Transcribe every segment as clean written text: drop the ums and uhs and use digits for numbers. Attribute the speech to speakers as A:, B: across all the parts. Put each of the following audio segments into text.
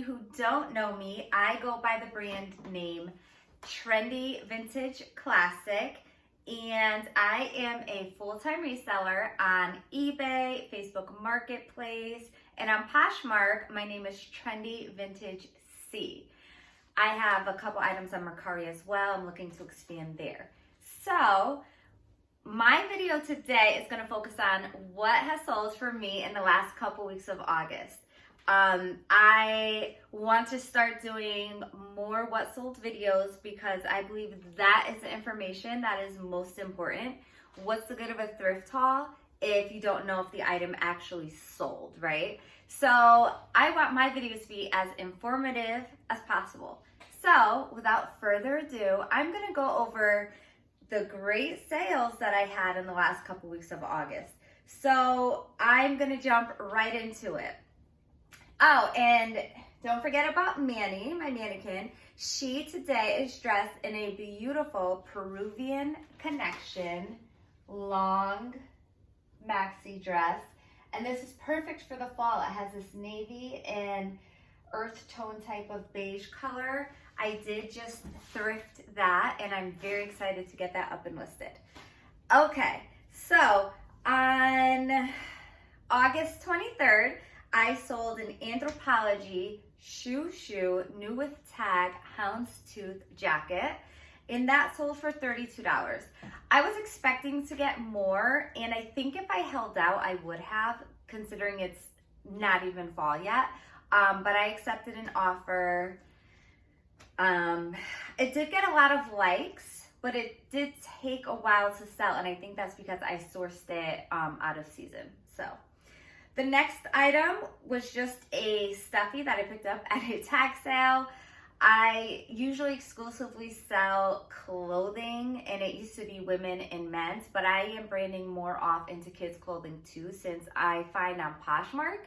A: you who don't know me, I go by the brand name Trendy Vintage Classic, and I am a full-time reseller on eBay, Facebook Marketplace, and on Poshmark, my name is Trendy Vintage C. I have a couple items on Mercari as well. I'm looking to expand there. So my video today is going to focus on what has sold for me in the last couple weeks of August. I want to start doing more what sold videos because I believe that is the information that is most important. What's the good of a thrift haul if you don't know if the item actually sold, right? So I want my videos to be as informative as possible. So without further ado, I'm going to go over the great sales that I had in the last couple weeks of August. So I'm going to jump right into it. Oh, and don't forget about Manny, my mannequin. She today is dressed in a beautiful Peruvian connection, long maxi dress. And this is perfect for the fall. It has this navy and earth tone type of beige color. I did just thrift that, and I'm very excited to get that up and listed. Okay, so on August 23rd, I sold an Anthropologie shoe new with tag houndstooth jacket, and that sold for $32. I was expecting to get more, and I think if I held out, I would have, considering it's not even fall yet. But I accepted an offer. It did get a lot of likes, but it did take a while to sell, and I think that's because I sourced it out of season. So the next item was just a stuffy that I picked up at a tag sale. I usually exclusively sell clothing, and it used to be women and men's, but I am branding more off into kids clothing too, since I find on Poshmark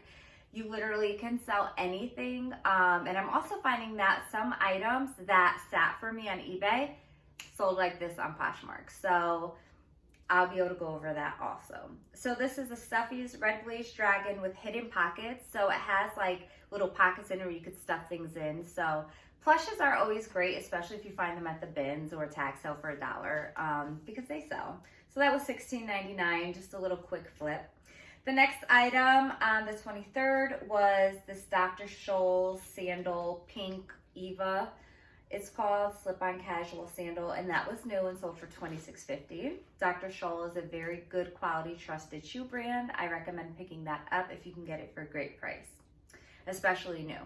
A: you literally can sell anything. And I'm also finding that some items that sat for me on eBay sold like this on Poshmark. So I'll be able to go over that also. So this is a Stuffies Red Blaze Dragon with hidden pockets. So it has like little pockets in it where you could stuff things in. So plushes are always great, especially if you find them at the bins or tag sale for $1, because they sell. So that was $16.99, just a little quick flip. The next item on the 23rd was this Dr. Scholl's sandal, pink Eva. It's called slip-on casual sandal, and that was new and sold for $26.50. Dr. Scholl is a very good quality, trusted shoe brand. I recommend picking that up if you can get it for a great price, especially new.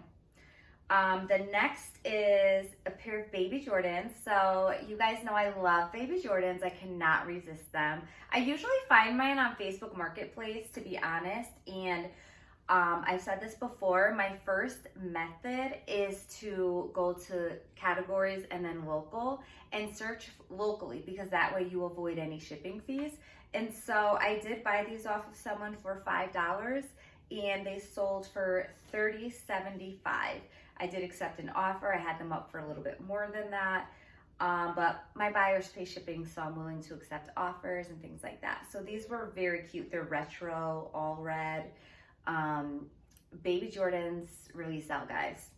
A: The next is a pair of baby Jordans. So you guys know I love baby Jordans. I cannot resist them. I usually find mine on Facebook Marketplace, to be honest, and I've said this before, my first method is to go to categories and then local and search locally, because that way you avoid any shipping fees. And so I did buy these off of someone for $5, and they sold for $30.75. I did accept an offer. I had them up for a little bit more than that, but my buyers pay shipping, so I'm willing to accept offers and things like that. So these were very cute. They're retro, all red. Baby Jordans really sell, guys.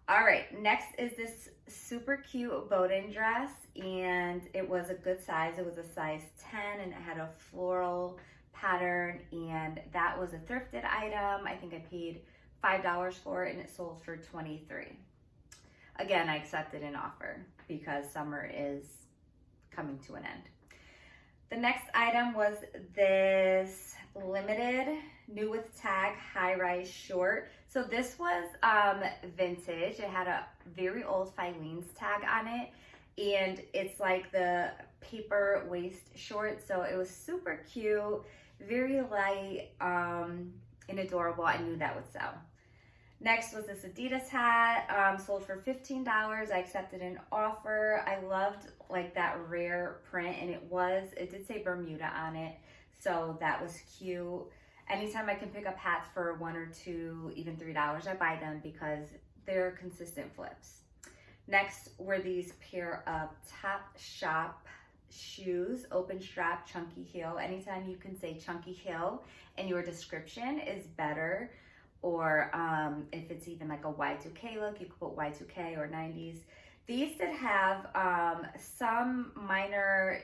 A: All right, next is this super cute boden dress, and it was a good size. It was a size 10, and it had a floral pattern, and that was a thrifted item. I think I paid $5 for it, and it sold for $23. Again, I accepted an offer because summer is coming to an end. The next item was this limited new with tag high-rise short. So this was vintage. It had a very old Filene's tag on it, and it's like the paper waist short. So it was super cute, very light, and adorable. I knew that would sell. Next was this Adidas hat, sold for $15. I accepted an offer. I loved like that rare print, and it did say Bermuda on it, so that was cute. Anytime I can pick up hats for $1 or $2, even $3, I buy them because they're consistent flips. Next were these pair of Topshop shoes, open strap, chunky heel. Anytime you can say chunky heel in your description is better. or if it's even like a Y2K look, you could put Y2K or 90s. These did have some minor,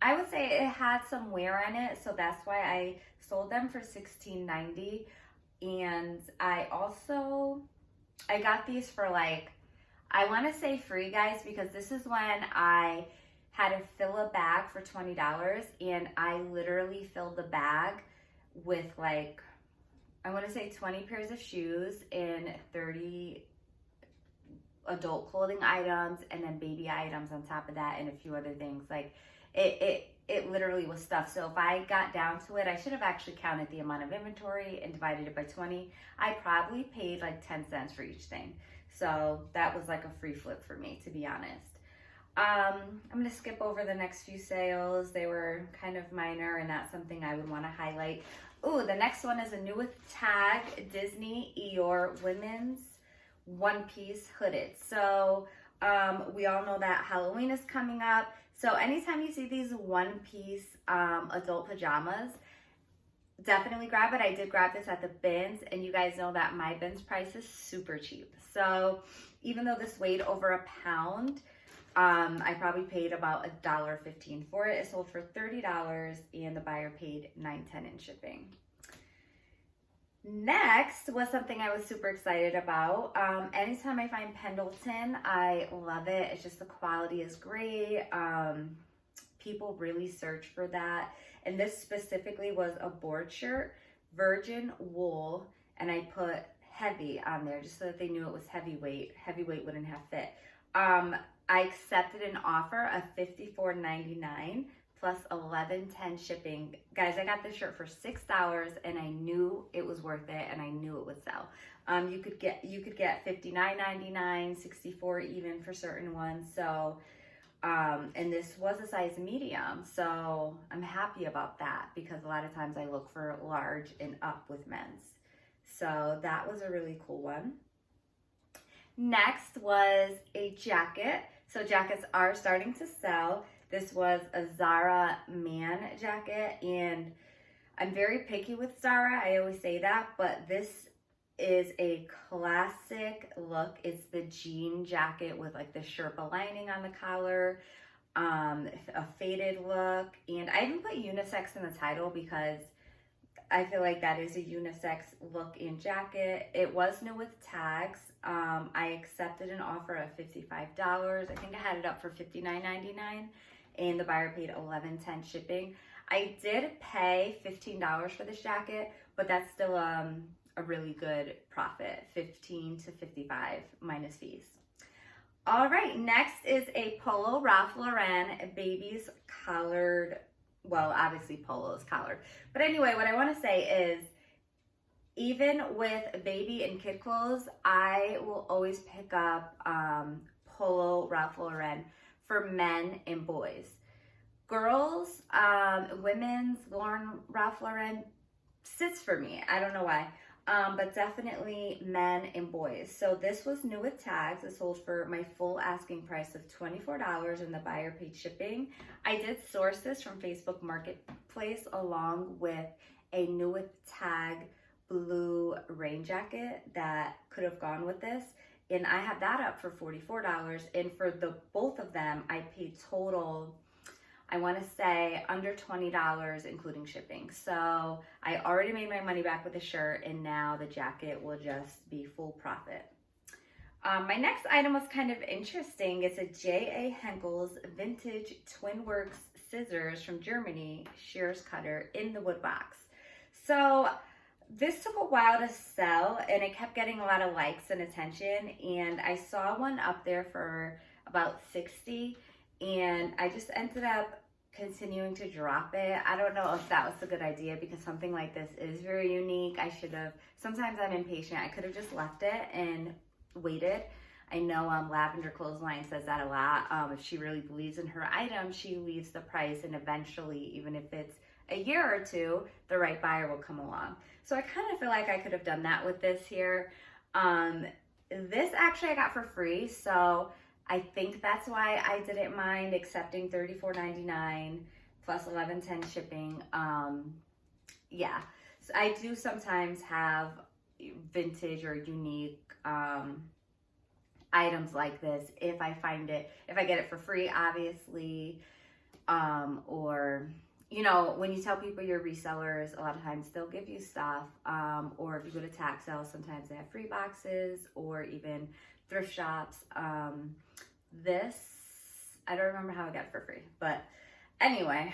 A: I would say it had some wear on it, so that's why I sold them for $16.90. And I got these for like, I want to say free, guys, because this is when I had to fill a bag for $20, and I literally filled the bag with like, I want to say 20 pairs of shoes and 30 adult clothing items, and then baby items on top of that, and a few other things. Like it literally was stuff. So if I got down to it, I should have actually counted the amount of inventory and divided it by 20. I probably paid like 10 cents for each thing. So that was like a free flip for me, to be honest. I'm gonna skip over the next few sales. They were kind of minor and not something I would want to highlight. Ooh, the next one is a new with tag Disney Eeyore women's one-piece hooded. So we all know that Halloween is coming up. So anytime you see these one-piece adult pajamas, definitely grab it. I did grab this at the bins, and you guys know that my bins price is super cheap. So even though this weighed over a pound, I probably paid about $1.15 for it. It sold for $30, and the buyer paid $9.10 in shipping. Next was something I was super excited about. Anytime I find Pendleton, I love it. It's just the quality is great. People really search for that. And this specifically was a board shirt, virgin wool, and I put heavy on there just so that they knew it was heavyweight. Heavyweight wouldn't have fit. I accepted an offer of $54.99 plus $11.10 shipping. Guys, I got this shirt for $6, and I knew it was worth it, and I knew it would sell. You could get $59.99, $64 even for certain ones. So, and this was a size medium, so I'm happy about that because a lot of times I look for large and up with men's. So that was a really cool one. Next was a jacket. So jackets are starting to sell. This was a Zara man jacket, and I'm very picky with Zara. I always say that, but this is a classic look. It's the jean jacket with like the Sherpa lining on the collar, a faded look, and I even put unisex in the title because I feel like that is a unisex look and jacket. It was new with tags. I accepted an offer of $55. I think I had it up for $59.99, and the buyer paid $11.10 shipping. I did pay $15 for this jacket, but that's still a really good profit, $15 to $55 minus fees. All right, next is a Polo Ralph Lauren baby's collared. Well, obviously Polo is collared, but anyway, what I want to say is, even with baby and kid clothes, I will always pick up Polo Ralph Lauren for men and boys. Girls, women's Ralph Lauren sits for me. I don't know why. But definitely men and boys. So this was new with tags. It sold for my full asking price of $24, and the buyer paid shipping. I did source this from Facebook Marketplace along with a new with tag blue rain jacket that could have gone with this, and I have that up for $44. And for both of them, I paid total, I want to say under $20 including shipping. So I already made my money back with the shirt, and now the jacket will just be full profit. My next item was kind of interesting. It's a J.A. Henkel's vintage twin works scissors from Germany shears cutter in the wood box. So this took a while to sell, and it kept getting a lot of likes and attention, and I saw one up there for about $60, and I just ended up continuing to drop it. I don't know if that was a good idea because something like this is very unique. Sometimes I'm impatient. I could have just left it and waited. I know Lavender Clothesline says that a lot. If she really believes in her item, she leaves the price, and eventually, even if it's a year or two, the right buyer will come along. So I kind of feel like I could have done that with this here. This actually I got for free, so I think that's why I didn't mind accepting $34.99 plus $11.10 shipping. Yeah, so I do sometimes have, vintage or unique items like this if I find it, if I get it for free, obviously, or, you know, when you tell people you're resellers, a lot of times they'll give you stuff, or if you go to tax sales, sometimes they have free boxes, or even thrift shops. This, I don't remember how I got it for free, but anyway.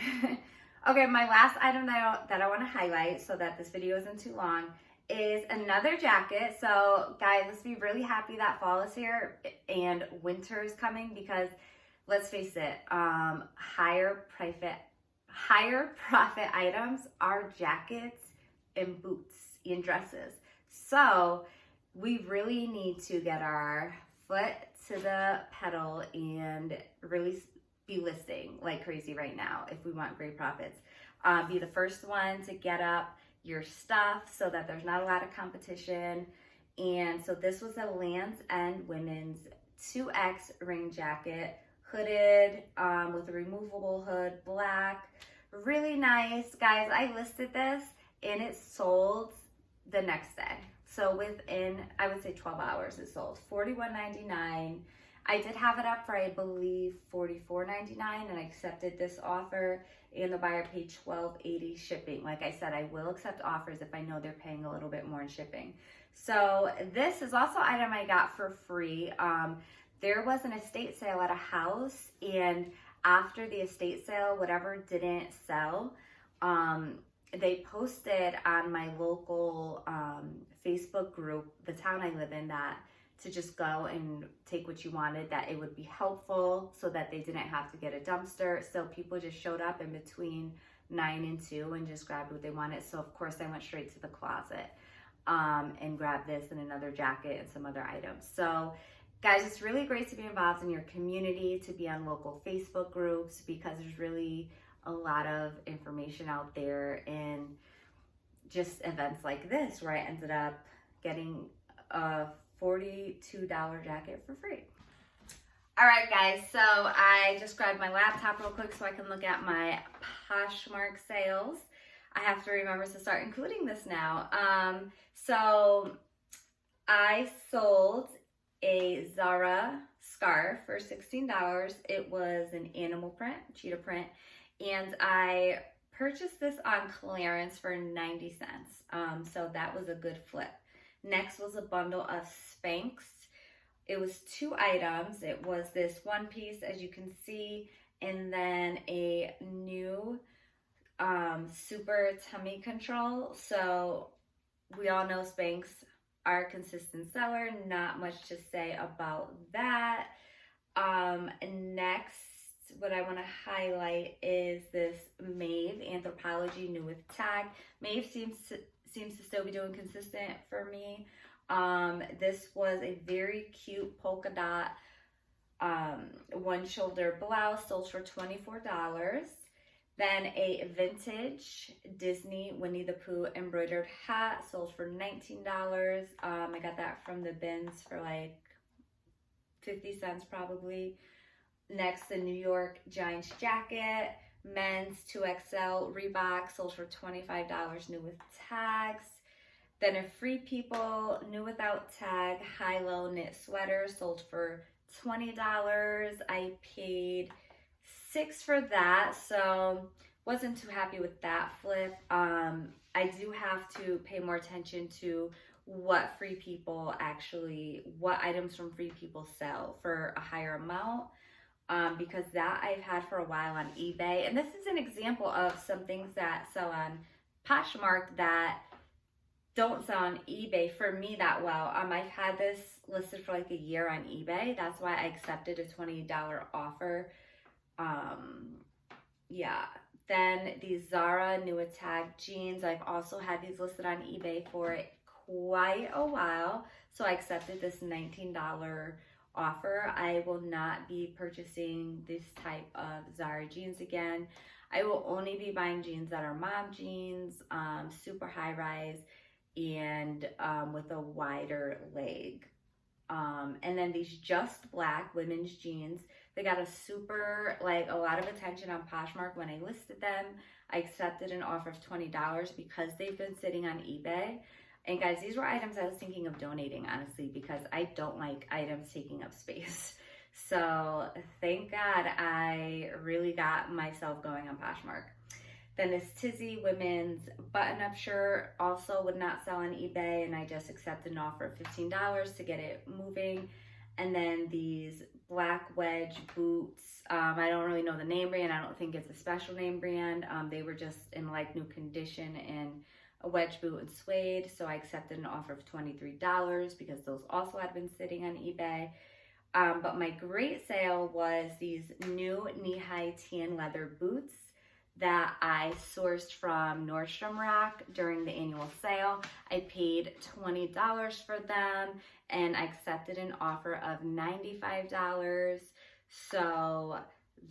A: Okay, my last item that I want to highlight so that this video isn't too long is another jacket. So guys, let's be really happy that fall is here and winter is coming, because let's face it, higher profit items are jackets and boots and dresses. So we really need to get our foot to the pedal and really be listing like crazy right now if we want great profits. Be the first one to get up your stuff so that there's not a lot of competition. And so this was a Land's End women's 2X ring jacket, hooded, with a removable hood, black, really nice. Guys, I listed this and it sold the next day. So within, I would say 12 hours, it sold. $41.99. I did have it up for, I believe, $44.99, and I accepted this offer, and the buyer paid $12.80 shipping. Like I said, I will accept offers if I know they're paying a little bit more in shipping. So this is also an item I got for free. There was an estate sale at a house, and after the estate sale, whatever didn't sell, they posted on my local Facebook group, the town I live in, that to just go and take what you wanted, that it would be helpful so that they didn't have to get a dumpster. So people just showed up in between 9 and 2 and just grabbed what they wanted. So of course I went straight to the closet and grabbed this and another jacket and some other items. So guys, it's really great to be involved in your community, to be on local Facebook groups, because there's really a lot of information out there, and just events like this where I ended up getting a $42 jacket for free. All right, guys, so I just grabbed my laptop real quick so I can look at my Poshmark sales. I have to remember to start including this now. So I sold a Zara scarf for $16. It was an animal print, cheetah print, and I purchased this on clearance for 90 cents. So that was a good flip. Next was a bundle of Spanx. It was 2 items. It was this one piece, as you can see, and then a new super tummy control. So we all know Spanx are a consistent seller. Not much to say about that. Next, what I want to highlight is this Maeve Anthropologie New with Tag. Maeve seems to still be doing consistent for me. This was a very cute polka dot one shoulder blouse, sold for $24. Then a vintage Disney Winnie the Pooh embroidered hat, sold for $19. I got that from the bins for like 50 cents probably. Next, the New York Giants jacket, men's 2XL Reebok, sold for $25, new with tags. Then a Free People new without tag high-low knit sweater, sold for $20. I paid $6 for that, so wasn't too happy with that flip. I do have to pay more attention to what Free People actually, what items from Free People sell for a higher amount. Because that I've had for a while on eBay. And this is an example of some things that sell on Poshmark that don't sell on eBay for me that well. I've had this listed for like a year on eBay. That's why I accepted a $20 offer. Yeah. Then these Zara new with tag jeans. I've also had these listed on eBay for quite a while. So I accepted this $19 offer. I will not be purchasing this type of Zara jeans again. I will only be buying jeans that are mom jeans, super high rise, and with a wider leg. And then these Just Black women's jeans, they got a super, like a lot of attention on Poshmark when I listed them. I accepted an offer of $20 because they've been sitting on eBay. And guys, these were items I was thinking of donating, honestly, because I don't like items taking up space. So thank God I really got myself going on Poshmark. Then this Tizzy women's button-up shirt also would not sell on eBay, and I just accepted an offer of $15 to get it moving. And then these black wedge boots, I don't really know the name brand. I don't think it's a special name brand. They were just in like new condition and a wedge boot and suede, so I accepted an offer of $23 because those also had been sitting on eBay. But my great sale was these new knee-high tan leather boots that I sourced from Nordstrom Rack during the annual sale. I paid $20 for them and I accepted an offer of $95. So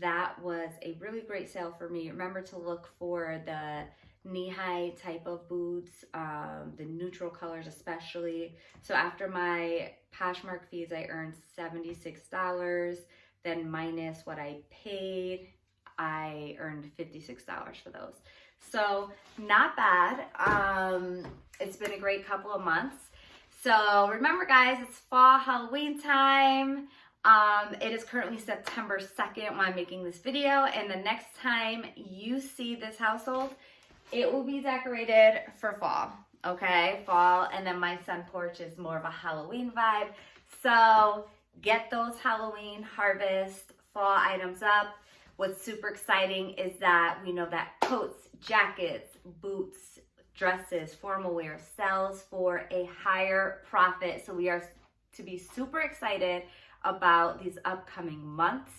A: that was a really great sale for me. Remember to look for the knee-high type of boots, the neutral colors especially. So after my Poshmark fees, I earned $76, then minus what I paid, I earned $56 for those. So not bad. It's been a great couple of months. So remember guys, it's fall Halloween time. It is currently September 2nd when I'm making this video, and the next time you see this household, it will be decorated for fall, okay? Fall, and then my sun porch is more of a Halloween vibe. So get those Halloween harvest fall items up. What's super exciting is that we know that coats, jackets, boots, dresses, formal wear sells for a higher profit. So we are to be super excited about these upcoming months,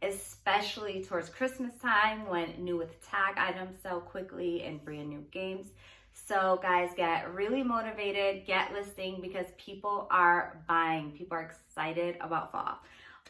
A: especially towards Christmas time when new with tag items sell quickly and brand new games. So guys, get really motivated, get listing because people are buying. People are excited about fall.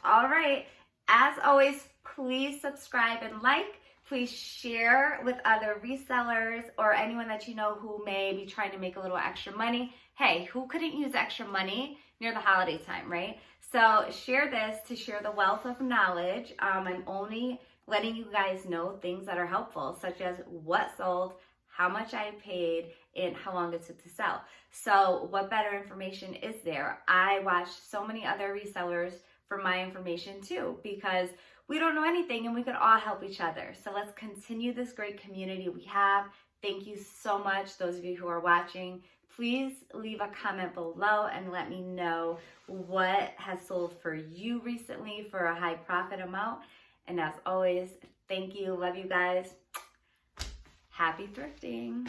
A: All right, as always, please subscribe and like. Please share with other resellers or anyone that you know who may be trying to make a little extra money. Hey, who couldn't use extra money near the holiday time, right? So share this to share the wealth of knowledge. I'm only letting you guys know things that are helpful, such as what sold, how much I paid, and how long it took to sell. So what better information is there? I watch so many other resellers for my information too, because we don't know anything and we could all help each other. So let's continue this great community we have. Thank you so much, those of you who are watching. Please leave a comment below and let me know what has sold for you recently for a high profit amount. And as always, thank you. Love you guys. Happy thrifting.